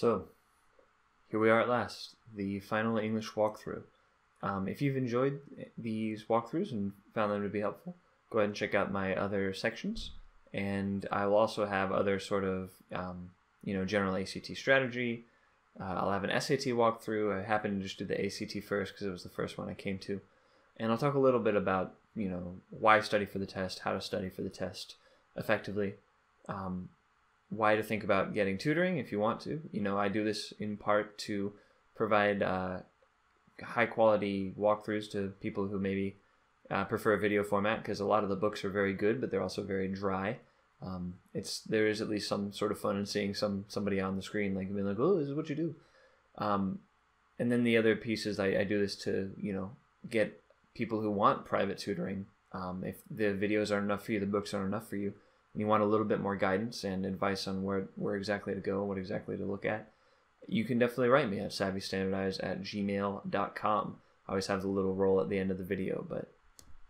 So, here we are at last, the final English walkthrough. If you've enjoyed these walkthroughs and found them to be helpful, go ahead and check out my other sections. And I will also have other sort of, general ACT strategy. I'll have an SAT walkthrough. I happened to just do the ACT first because it was the first one I came to. And I'll talk a little bit about, why study for the test, how to study for the test effectively, why to think about getting tutoring if you want to. I do this in part to provide high quality walkthroughs to people who maybe prefer a video format, because a lot of the books are very good, but they're also very dry. There is at least some sort of fun in seeing somebody on the screen being like, oh, this is what you do. And then the other piece is I do this to get people who want private tutoring. If the videos aren't enough for you, the books aren't enough for you, and you want a little bit more guidance and advice on where exactly to go, what exactly to look at, you can definitely write me at savvystandardize@gmail.com. I always have the little roll at the end of the video, but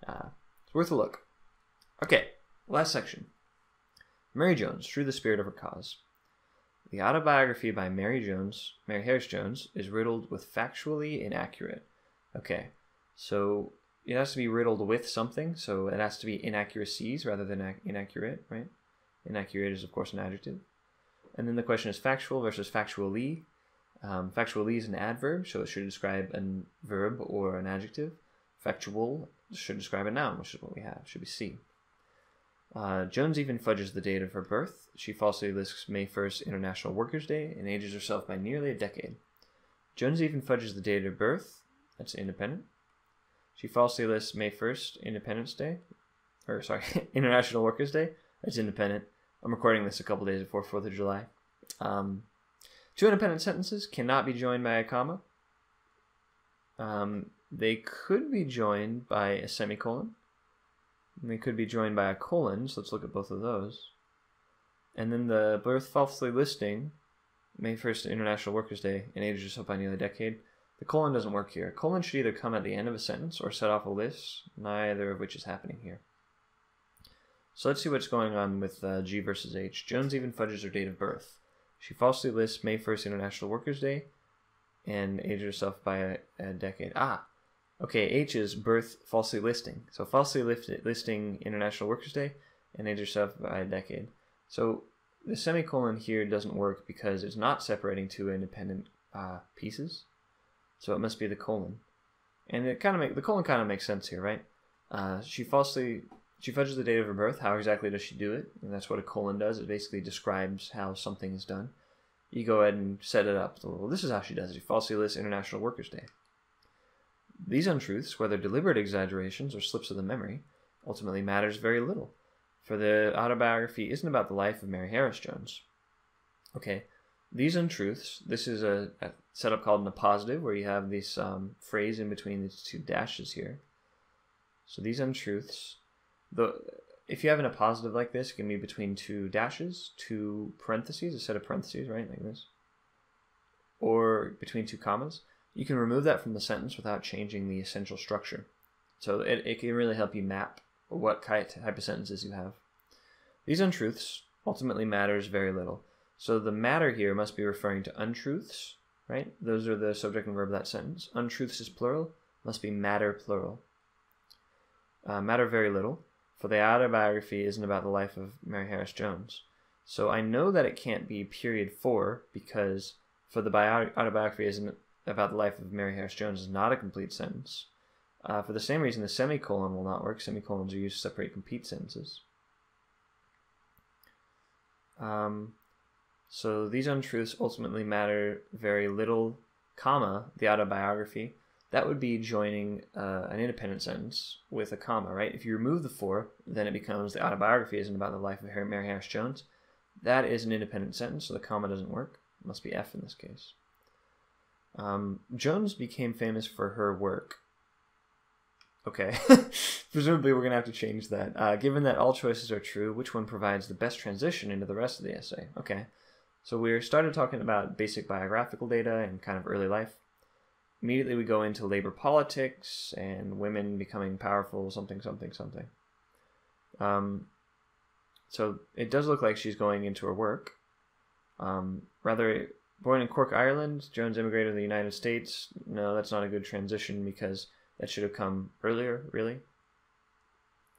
it's worth a look. Okay, last section. Mary Jones, Through the Spirit of Her Cause. The autobiography by Mary Harris Jones, is riddled with factually inaccurate. Okay, so it has to be riddled with something, so it has to be inaccuracies rather than inaccurate, right? Inaccurate is, of course, an adjective. And then the question is factual versus factually. Factually is an adverb, so it should describe a verb or an adjective. Factual should describe a noun, which is what we have. Should be C. Jones even fudges the date of her birth. She falsely lists May 1st, International Workers' Day, and ages herself by nearly a decade. Jones even fudges the date of birth. That's independent. She falsely lists May 1st, International Workers' Day. That's independent. I'm recording this a couple days before 4th of July. Two independent sentences cannot be joined by a comma. They could be joined by a semicolon. And they could be joined by a colon, so let's look at both of those. And then the birth falsely listing, May 1st, International Workers' Day, and ages herself by nearly a decade. The colon doesn't work here. A colon should either come at the end of a sentence or set off a list, neither of which is happening here. So let's see what's going on with G versus H. Jones even fudges her date of birth. She falsely lists May 1st, International Workers' Day, and ages herself by a decade. Okay, H is birth falsely listing. So falsely listing International Workers' Day and age herself by a decade. So the semicolon here doesn't work because it's not separating two independent pieces. So it must be the colon. And the colon kind of makes sense here, right? She fudges the date of her birth. How exactly does she do it? And that's what a colon does. It basically describes how something is done. You go ahead and set it up. Well, this is how she does it. She falsely lists International Workers' Day. These untruths, whether deliberate exaggerations or slips of the memory, ultimately matters very little, for the autobiography isn't about the life of Mary Harris Jones. Okay, these untruths, this is a setup called an appositive, where you have this phrase in between these two dashes here. So these untruths, if you have an appositive like this, it can be between two dashes, two parentheses, a set of parentheses, right, like this, or between two commas. You can remove that from the sentence without changing the essential structure. So it can really help you map what type of sentences you have. These untruths ultimately matters very little. So the matter here must be referring to untruths, right? Those are the subject and verb of that sentence. Untruths is plural, must be matter plural. Matter very little, for the autobiography isn't about the life of Mary Harris Jones. So I know that it can't be period 4, because for the autobiography isn't about the life of Mary Harris Jones is not a complete sentence. For the same reason, the semicolon will not work. Semicolons are used to separate complete sentences. So these untruths ultimately matter very little, comma, the autobiography. That would be joining an independent sentence with a comma, right? If you remove the 4, then it becomes the autobiography isn't about the life of Mary Harris Jones. That is an independent sentence, so the comma doesn't work. It must be F in this case. Jones became famous for her work. Okay, presumably we're going to have to change that. Given that all choices are true, which one provides the best transition into the rest of the essay? Okay, so we started talking about basic biographical data and kind of early life. Immediately we go into labor politics and women becoming powerful, something. So it does look like she's going into her work. Rather, Born in Cork, Ireland, Jones immigrated to the United States. No, that's not a good transition because that should have come earlier, really.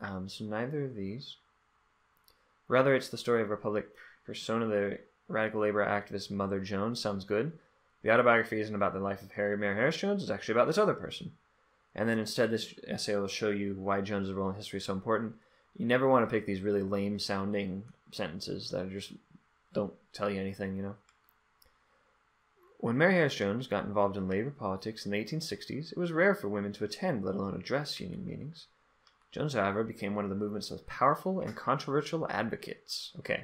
So neither of these. Rather, it's the story of a public persona, the radical labor activist Mother Jones. Sounds good. The autobiography isn't about the life of Mary Harris Jones. It's actually about this other person. And then instead, this essay will show you why Jones's role in history is so important. You never want to pick these really lame-sounding sentences that just don't tell you anything, you know. When Mary Harris Jones got involved in labor politics in the 1860s, it was rare for women to attend, let alone address, union meetings. Jones, however, became one of the movement's most powerful and controversial advocates. Okay,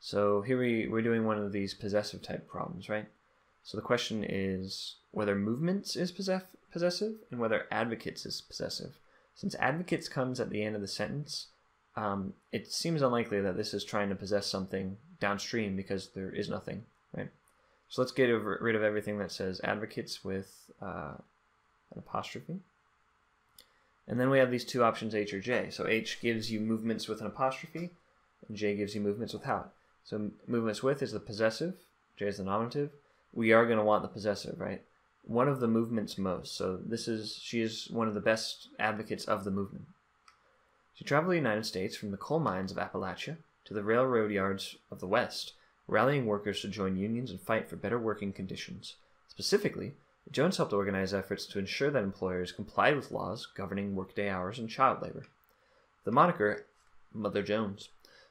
so here we're doing one of these possessive type problems, right? So the question is whether movements is possessive and whether advocates is possessive. Since advocates comes at the end of the sentence, it seems unlikely that this is trying to possess something downstream because there is nothing, right? So let's get rid of everything that says advocates with an apostrophe. And then we have these two options, H or J. So H gives you movements with an apostrophe, and J gives you movements without. So movements with is the possessive, J is the nominative. We are going to want the possessive, right? One of the movements most. So she is one of the best advocates of the movement. She traveled the United States from the coal mines of Appalachia to the railroad yards of the West, rallying workers to join unions and fight for better working conditions. Specifically, Jones helped organize efforts to ensure that employers complied with laws governing workday hours and child labor. The moniker, Mother Jones,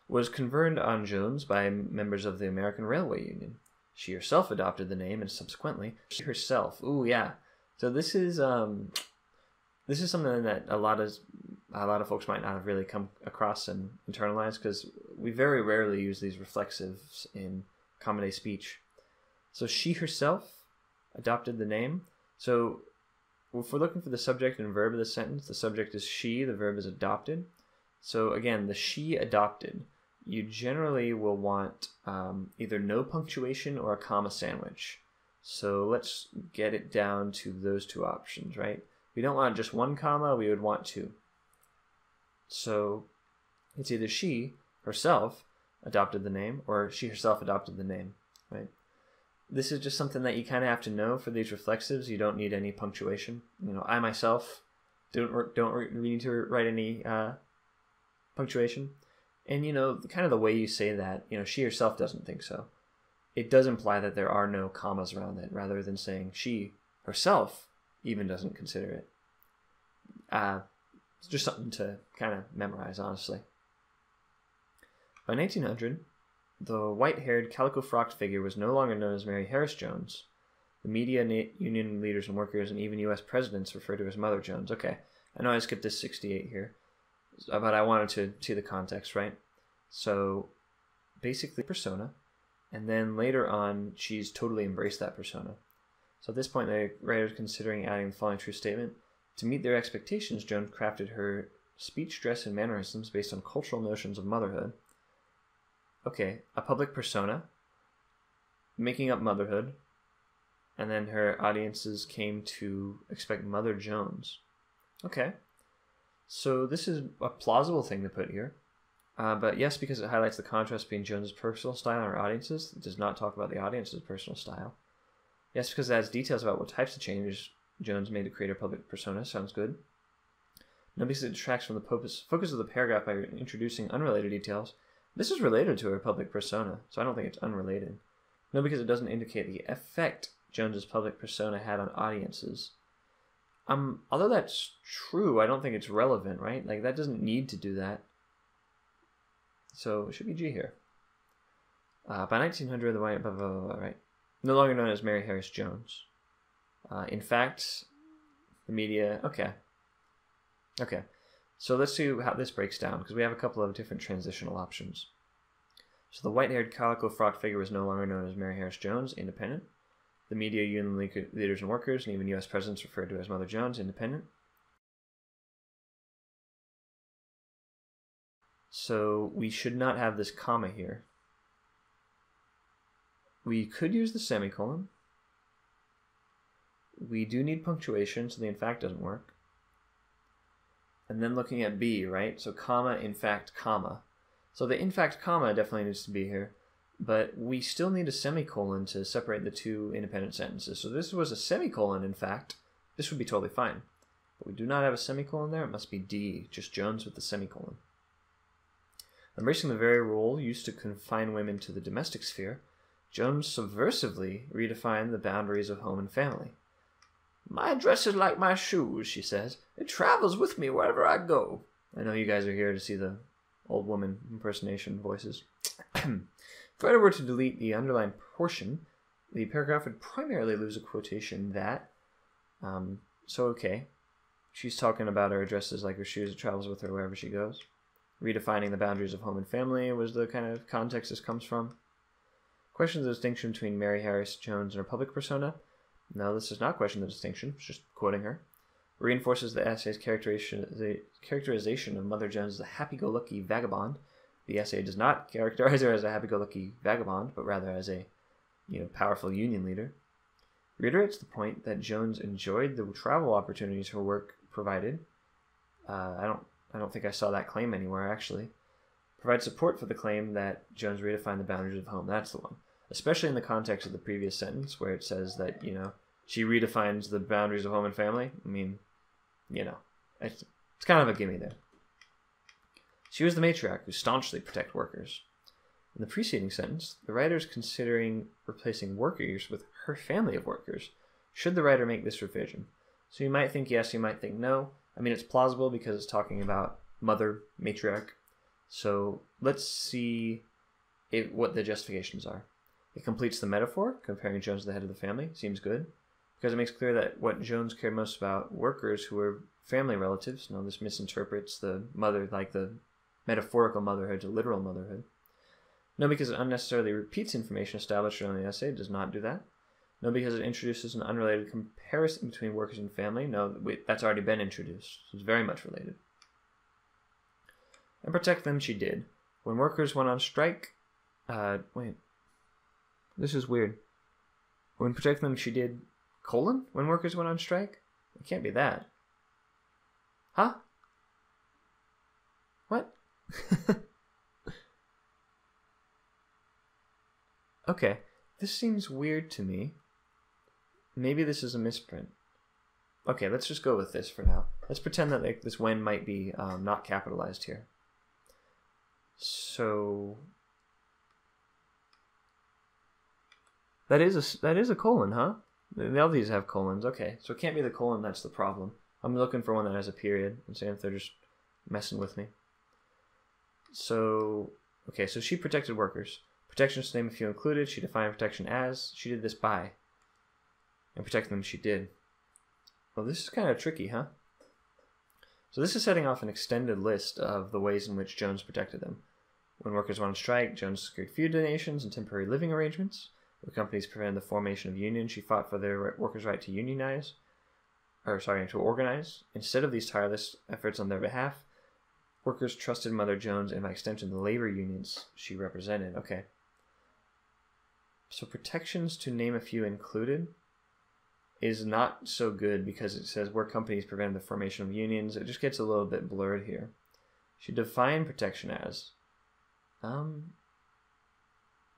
was conferred on Jones by members of the American Railway Union. She herself adopted the name, and subsequently, she herself. Ooh, yeah. So this is something that a lot of folks might not have really come across and internalized, because we very rarely use these reflexives in common day speech. So she herself adopted the name. So if we're looking for the subject and verb of the sentence, the subject is she, the verb is adopted. So again, the she adopted, you generally will want either no punctuation or a comma sandwich. So let's get it down to those two options, right? We don't want just one comma, we would want two. So it's either she herself adopted the name or she herself adopted the name, right? This is just something that you kind of have to know for these reflexives. You don't need any punctuation. You know, I myself don't need to write any punctuation. And, you know, kind of the way you say that, you know, she herself doesn't think so. It does imply that there are no commas around it, rather than saying she herself even doesn't consider it. It's just something to kind of memorize, honestly. By 1900, the white-haired, calico-frocked figure was no longer known as Mary Harris Jones. The media, union leaders and workers, and even U.S. presidents referred to her as Mother Jones. Okay, I know I skipped this 68 here, but I wanted to see the context, right? So, basically, persona, and then later on, she's totally embraced that persona. So at this point, the writer is considering adding the following true statement. To meet their expectations, Jones crafted her speech, dress, and mannerisms based on cultural notions of motherhood. Okay, a public persona, making up motherhood, and then her audiences came to expect Mother Jones. Okay, so this is a plausible thing to put here. But yes, because it highlights the contrast between Jones's personal style and her audiences, it does not talk about the audience's personal style. Yes, because it adds details about what types of changes Jones made to create her public persona. Sounds good. No, because it detracts from the focus of the paragraph by introducing unrelated details. This is related to her public persona, so I don't think it's unrelated. No, because it doesn't indicate the effect Jones's public persona had on audiences. Although that's true, I don't think it's relevant, right? Like, that doesn't need to do that. So it should be G here. By 1900, the white, right? No longer known as Mary Harris Jones. In fact, the media, okay. So let's see how this breaks down, because we have a couple of different transitional options. So the white-haired calico-frocked figure was no longer known as Mary Harris Jones, independent. The media, union leaders and workers, and even U.S. presidents referred to her as Mother Jones, independent. So we should not have this comma here. We could use the semicolon. We do need punctuation, so the in fact doesn't work. And then looking at B, right? So comma, in fact, comma. So the in fact comma definitely needs to be here. but we still need a semicolon to separate the two independent sentences. So this was a semicolon, in fact. This would be totally fine. But we do not have a semicolon there. It must be D, just Jones with the semicolon. Embracing the very role used to confine women to the domestic sphere, Jones subversively redefined the boundaries of home and family. My dress is like my shoes, she says. It travels with me wherever I go. I know you guys are here to see the old woman impersonation voices. If I were to delete the underlined portion, the paragraph would primarily lose a quotation that, okay, she's talking about her dress is like her shoes, it travels with her wherever she goes. Redefining the boundaries of home and family was the kind of context this comes from. Questions the distinction between Mary Harris Jones and her public persona. No, this does not question the distinction, it's just quoting her. Reinforces the essay's characterization of Mother Jones as a happy-go-lucky vagabond. The essay does not characterize her as a happy-go-lucky vagabond, but rather as a powerful union leader. Reiterates the point that Jones enjoyed the travel opportunities her work provided. I don't think I saw that claim anywhere, actually. Provides support for the claim that Jones redefined the boundaries of home. That's the one. Especially in the context of the previous sentence where it says that, she redefines the boundaries of home and family. I mean, it's kind of a gimme there. She was the matriarch who staunchly protect workers. In the preceding sentence, the writer is considering replacing workers with her family of workers. Should the writer make this revision? So you might think yes, you might think no. I mean, it's plausible because it's talking about mother, matriarch. So let's see what the justifications are. It completes the metaphor, comparing Jones to the head of the family. Seems good, because it makes clear that what Jones cared most about workers who were family relatives. No, this misinterprets the mother, like the metaphorical motherhood to literal motherhood. No, because it unnecessarily repeats information established earlier in the essay. It does not do that. No, because it introduces an unrelated comparison between workers and family. No, that's already been introduced. It's very much related. And protect them she did. When workers went on strike... This is weird. When protect them she did... When workers went on strike? It can't be that. Huh? What? Okay. This seems weird to me. Maybe this is a misprint. Okay, let's just go with this for now. Let's pretend that this when might be not capitalized here. So that is a colon, huh? All these have colons. Okay, so it can't be the colon that's the problem. I'm looking for one that has a period and seeing if they're just messing with me. So, okay, so she protected workers. Protections to name a few included. She defined protection as, she did this by. And protect them she did. Well, this is kind of tricky, huh? So this is setting off an extended list of the ways in which Jones protected them. When workers went on strike, Jones secured food donations and temporary living arrangements. When companies prevented the formation of unions, she fought for their workers' right to to organize. Instead of these tireless efforts on their behalf, workers trusted Mother Jones and by extension the labor unions she represented. Okay. So protections to name a few included is not so good because it says where companies prevented the formation of unions. It just gets a little bit blurred here. She defined protection as.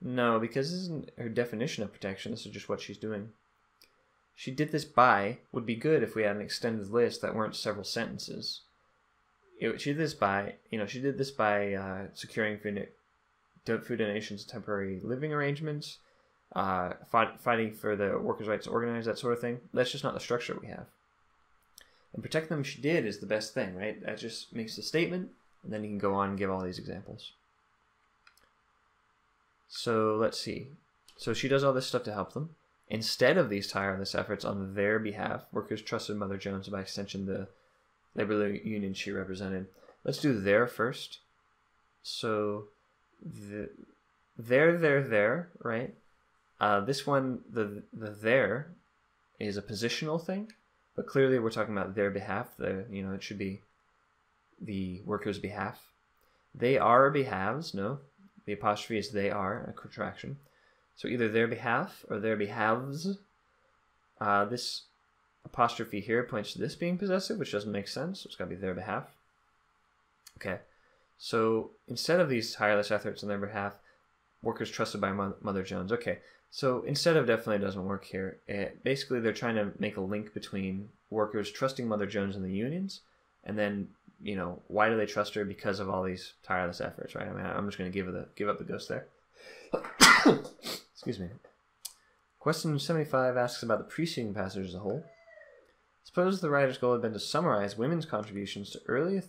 No, because this isn't her definition of protection. This is just what she's doing. She did this by would be good if we had an extended list that weren't several sentences. She did this by securing food donations, temporary living arrangements, fighting for the workers' rights to organize, that sort of thing. That's just not the structure we have. And protect them she did is the best thing, right? That just makes the statement, and then you can go on and give all these examples. So let's see. So she does all this stuff to help them. Instead of these tireless efforts on their behalf, workers trusted Mother Jones, and by extension the labor union she represented. Let's do there first. So there, right? This one, the there is a positional thing, but clearly we're talking about their behalf. It should be the workers' behalf. They are behalves, no. The apostrophe is they are, a contraction. So either their behalf or their behalves. This apostrophe here points to this being possessive, which doesn't make sense. So it's got to be their behalf. Okay. So instead of these tireless efforts on their behalf, workers trusted by Mother Jones. Okay, so instead of definitely doesn't work here. Basically, they're trying to make a link between workers trusting Mother Jones and the unions, and then, you know, why do they trust her? Because of all these tireless efforts, right? I mean, I'm just going to give up the ghost there. Excuse me. Question 75 asks about the preceding passage as a whole. Suppose the writer's goal had been to summarize women's contributions to early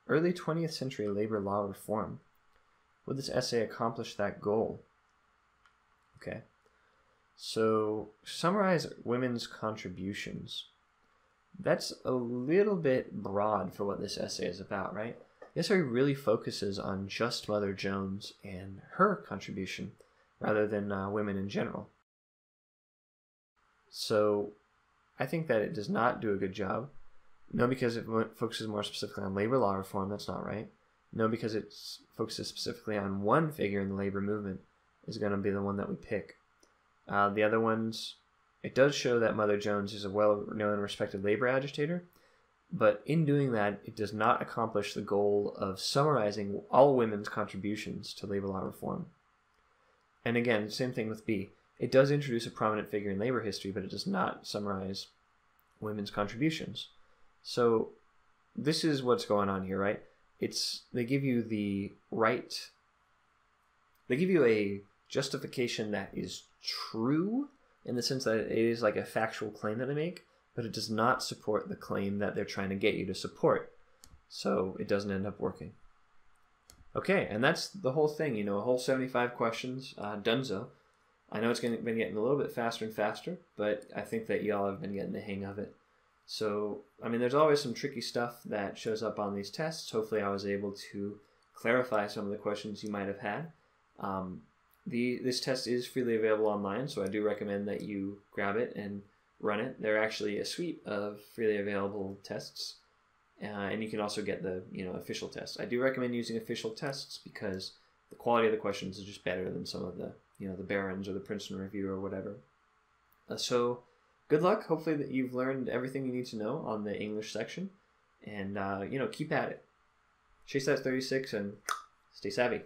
20th century labor law reform. Would this essay accomplish that goal? Okay. So, summarize women's contributions. That's a little bit broad for what this essay is about, right? The essay really focuses on just Mother Jones and her contribution, rather than women in general. So, I think that it does not do a good job. No, because it focuses more specifically on labor law reform. That's not right. No, because it focuses specifically on one figure in the labor movement is going to be the one that we pick. The other ones, it does show that Mother Jones is a well-known and respected labor agitator, but in doing that, it does not accomplish the goal of summarizing all women's contributions to labor law reform. And again, same thing with B. It does introduce a prominent figure in labor history, but it does not summarize women's contributions. So this is what's going on here, right? They give you a justification that is true in the sense that it is like a factual claim that they make, but it does not support the claim that they're trying to get you to support. So it doesn't end up working. Okay, and that's the whole thing, you know, a whole 75 questions, donezo. I know it's been getting a little bit faster and faster, but I think that y'all have been getting the hang of it. So, I mean, there's always some tricky stuff that shows up on these tests. Hopefully I was able to clarify some of the questions you might have had. This test is freely available online, so I do recommend that you grab it and run it. They're actually a suite of freely available tests, and you can also get the official tests. I do recommend using official tests because the quality of the questions is just better than some of the the Barron's or the Princeton Review or whatever. So good luck. Hopefully that you've learned everything you need to know on the English section, and keep at it. Chase that 36 and stay savvy.